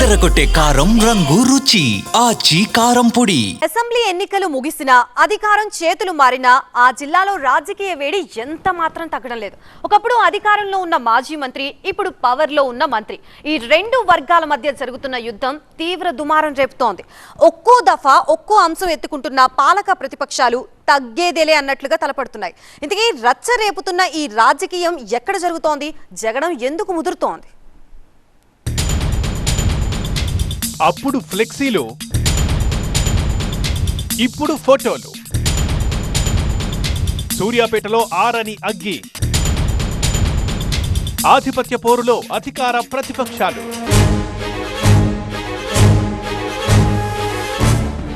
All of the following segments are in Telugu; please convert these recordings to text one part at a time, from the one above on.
అదరగొట్టే కారం రంగు రుచి ఆచి కారం పొడి. అసెంబ్లీ ఎన్నికలు ముగిసినా అధికారం చేతులు మారినా ఆ జిల్లాలో రాజకీయ వేడి ఎంత మాత్రం తగ్గడం లేదు. ఒకప్పుడు అధికారంలో ఉన్న మాజీ మంత్రి, ఇప్పుడు పవర్ లో ఉన్న మంత్రి, ఈ రెండు వర్గాల మధ్య జరుగుతున్న యుద్ధం తీవ్ర దుమారం రేపుతోంది. ఒక్కో దఫా ఒక్కో అంశం ఎత్తుకుంటున్న పాలక ప్రతిపక్షాలు తగ్గేదేలే అన్నట్లుగా తలపడుతున్నాయి. ఇంతకీ రచ్చ రేపుతున్న ఈ రాజకీయం ఎక్కడ జరుగుతోంది? జగడం ఎందుకు ముదురుతోంది? అప్పుడు ఫ్లెక్సీలు, ఇప్పుడు ఫోటోలు. సూర్యాపేటలో ఆరని అగ్గి. ఆధిపత్య పోరులో అధికార ప్రతిపక్షాలు.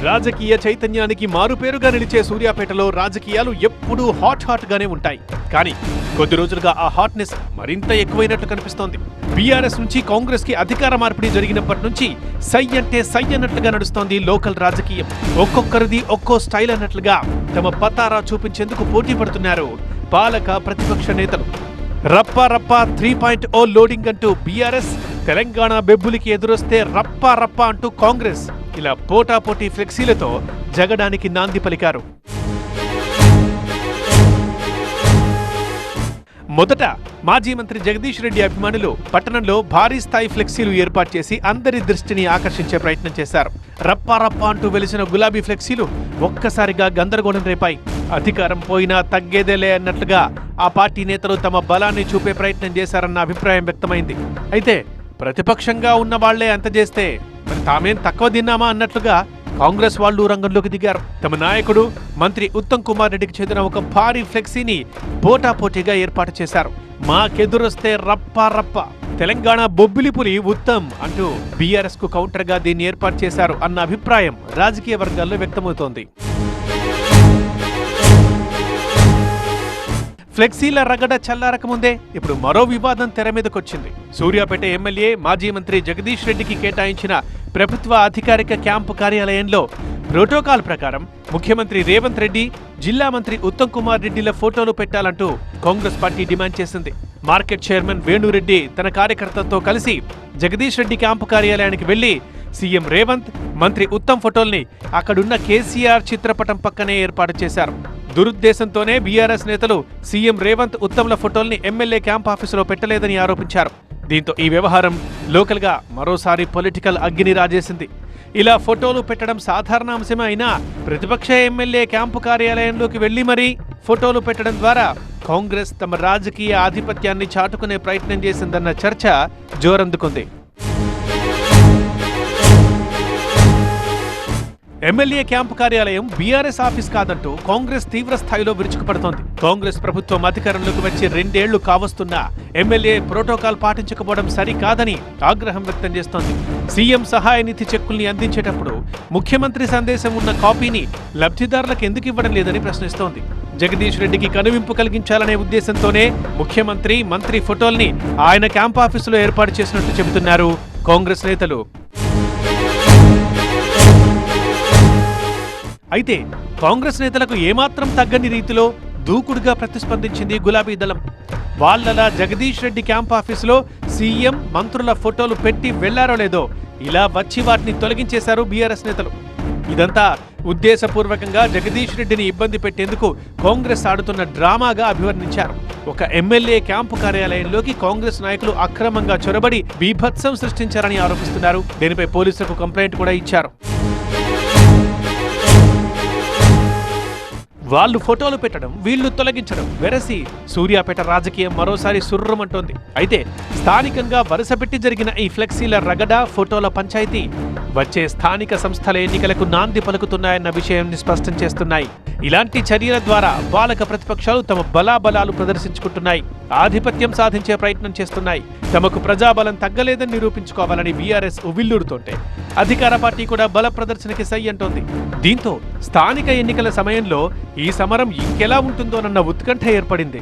రాజకీయ చైతన్యానికి మారుపేరుగా నిలిచే సూర్యాపేటలో రాజకీయాలు ఎప్పుడూ హాట్ గానే ఉంటాయి. కానీ కొద్ది రోజులుగా ఆ హాట్నెస్ మరింత ఎక్కువైనట్లు కనిపిస్తోంది. బీఆర్ఎస్ నుంచి కాంగ్రెస్ కి అధికార మార్పిడి జరిగినప్పటి నుంచి సై అంటే సై అన్నట్లుగా నడుస్తోంది లోకల్ రాజకీయం. ఒక్కొక్కరిది ఒక్కో స్టైల్ అన్నట్లుగా తమ పతారా చూపించేందుకు పోటీ పడుతున్నారు పాలక ప్రతిపక్ష నేతలు. రప్పా 3.0 లోడింగ్ అంటూ బీఆర్ఎస్, తెలంగాణ బెబ్బులికి ఎదురొస్తే రప్పా అంటూ కాంగ్రెస్ ఇలా పోటాపోటీ ఫ్లెక్సీలతో జగడానికి నాంది పలికారు. మొదట మాజీ మంత్రి జగదీష్ రెడ్డి అభిమానులు పట్టణంలో భారీ స్థాయి ఫ్లెక్సీలు ఏర్పాటు చేసి అందరి దృష్టిని ఆకర్షించే ప్రయత్నం చేశారు. రప్పా అంటూ వెలిసిన గులాబీ ఫ్లెక్సీలు ఒక్కసారిగా గందరగోళం రేపాయి. అధికారం పోయినా తగ్గేదేలే అన్నట్లుగా ఆ పార్టీ నేతలు తమ బలాన్ని చూపే ప్రయత్నం చేశారన్న అభిప్రాయం వ్యక్తమైంది. అయితే ప్రతిపక్షంగా ఉన్న వాళ్లే అంత చేస్తే మరి తామేం తక్కువ తిన్నామా అన్నట్లుగా కాంగ్రెస్ వాళ్లు రంగంలోకి దిగారు. తమ నాయకుడు మంత్రి ఉత్తమ్ కుమార్ రెడ్డికి చెందిన ఒక భారీ ఫ్లెక్సీని పోటాపోటీగా ఏర్పాటు చేశారు. మాకెదురొస్తే రప్పా, తెలంగాణ బొబ్బిలిపులి ఉత్తమ్ అంటూ బీఆర్ఎస్ కు కౌంటర్ గా దీన్ని ఏర్పాటు చేశారు అన్న అభిప్రాయం రాజకీయ వర్గాల్లో వ్యక్తమవుతోంది. ఫ్లెక్సీల రగడ చల్లారక ముందే ఇప్పుడు మరో వివాదం తెర మీదకొచ్చింది. సూర్యాపేట ఎమ్మెల్యే మాజీ మంత్రి జగదీష్ రెడ్డికి కేటాయించిన ప్రభుత్వ అధికారిక క్యాంపు కార్యాలయంలో ప్రోటోకాల్ ప్రకారం ముఖ్యమంత్రి రేవంత్ రెడ్డి, జిల్లా మంత్రి ఉత్తమ్ కుమార్ రెడ్డిల ఫోటోలు పెట్టాలంటూ కాంగ్రెస్ పార్టీ డిమాండ్ చేసింది. మార్కెట్ చైర్మన్ వేణురెడ్డి తన కార్యకర్తలతో కలిసి జగదీష్ రెడ్డి క్యాంపు కార్యాలయానికి వెళ్లి సీఎం రేవంత్, మంత్రి ఉత్తమ్ ఫోటోల్ని అక్కడున్న కేసీఆర్ చిత్రపటం పక్కనే ఏర్పాటు చేశారు. దురుద్దేశంతోనే బీఆర్ఎస్ నేతలు సీఎం రేవంత్, ఉత్తమ్ల ఫోటోల్ని ఎమ్మెల్యే క్యాంప్ ఆఫీసులో పెట్టలేదని ఆరోపించారు. దీంతో ఈ వ్యవహారం లోకల్ గా మరోసారి పొలిటికల్ అగ్గిని రాజేసింది. ఇలా ఫోటోలు పెట్టడం సాధారణ అంశమే అయినా ప్రతిపక్ష ఎమ్మెల్యే క్యాంపు కార్యాలయంలోకి వెళ్లి మరీ ఫోటోలు పెట్టడం ద్వారా కాంగ్రెస్ తమ రాజకీయ ఆధిపత్యాన్ని చాటుకునే ప్రయత్నం చేసిందన్న చర్చ జోరందుకుంది. ఎమ్మెల్యే క్యాంపు కార్యాలయం బీఆర్ఎస్ ఆఫీస్ కాదంటూ కాంగ్రెస్ తీవ్ర స్థాయిలో విరుచుకుపడుతోంది. కాంగ్రెస్ ప్రభుత్వం అధికారంలోకి వచ్చి 2 ఏళ్లు కావస్తున్నా ఎమ్మెల్యే ప్రోటోకాల్ పాటించకపోవడం సరికాదని ఆగ్రహం వ్యక్తం చేస్తోంది. సీఎం సహాయ నిధి చెక్కుల్ని అందించేటప్పుడు ముఖ్యమంత్రి సందేశం ఉన్న కాపీని లబ్ధిదారులకు ఎందుకు ఇవ్వడం లేదని ప్రశ్నిస్తోంది. జగదీష్ రెడ్డికి కనువింపు కలిగించాలనే ఉద్దేశంతోనే ముఖ్యమంత్రి, మంత్రి ఫోటోల్ని ఆయన క్యాంప్ ఆఫీసులో ఏర్పాటు చేసినట్టు చెబుతున్నారు కాంగ్రెస్ నేతలు. అయితే కాంగ్రెస్ నేతలకు ఏమాత్రం తగ్గని రీతిలో దూకుడుగా ప్రతిస్పందించింది గులాబీ దళం. వాళ్ళలా జగదీష్ రెడ్డి క్యాంప్ ఆఫీసులో సీఎం, మంత్రుల ఫోటోలు పెట్టి వెళ్లారో లేదో ఇలా వచ్చి వాటిని తొలగించేశారు బీఆర్ఎస్ నేతలు. ఇదంతా ఉద్దేశపూర్వకంగా జగదీష్ రెడ్డిని ఇబ్బంది పెట్టేందుకు కాంగ్రెస్ ఆడుతున్న డ్రామాగా అభివర్ణించారు. ఒక ఎమ్మెల్యే క్యాంపు కార్యాలయంలోకి కాంగ్రెస్ నాయకులు అక్రమంగా చొరబడి బీభత్సం సృష్టించారని ఆరోపిస్తున్నారు. దీనిపై పోలీసులకు కంప్లైంట్ కూడా ఇచ్చారు. వాళ్ళు ఫోటోలు పెట్టడం, వీళ్లు తొలగించడం వెరసి సూర్యాపేట రాజకీయం మరోసారి సుర్రమంటోంది. అయితే స్థానికంగా వరుసపెట్టి జరిగిన ఈ ఫ్లెక్సీల రగడ, ఫోటోల పంచాయతీ వచ్చే స్థానిక సంస్థల ఎన్నికలకు నాంది పలుకుతున్నాయన్న విషయాన్ని స్పష్టం చేస్తున్నాయి. ఇలాంటి చర్యల ద్వారా పాలక ప్రతిపక్షాలు తమ బలాబలాలు ప్రదర్శించుకుంటున్నాయి, ఆధిపత్యం సాధించే ప్రయత్నం చేస్తున్నాయి. తమకు ప్రజాబలం తగ్గలేదని నిరూపించుకోవాలని బీఆర్ఎస్ ఉవ్విల్లుడుతోంటే అధికార పార్టీ కూడా బల ప్రదర్శనకి సై అంటోంది. దీంతో స్థానిక ఎన్నికల సమయంలో ఈ సమరం ఇంకెలా ఉంటుందోనన్న ఉత్కంఠ ఏర్పడింది.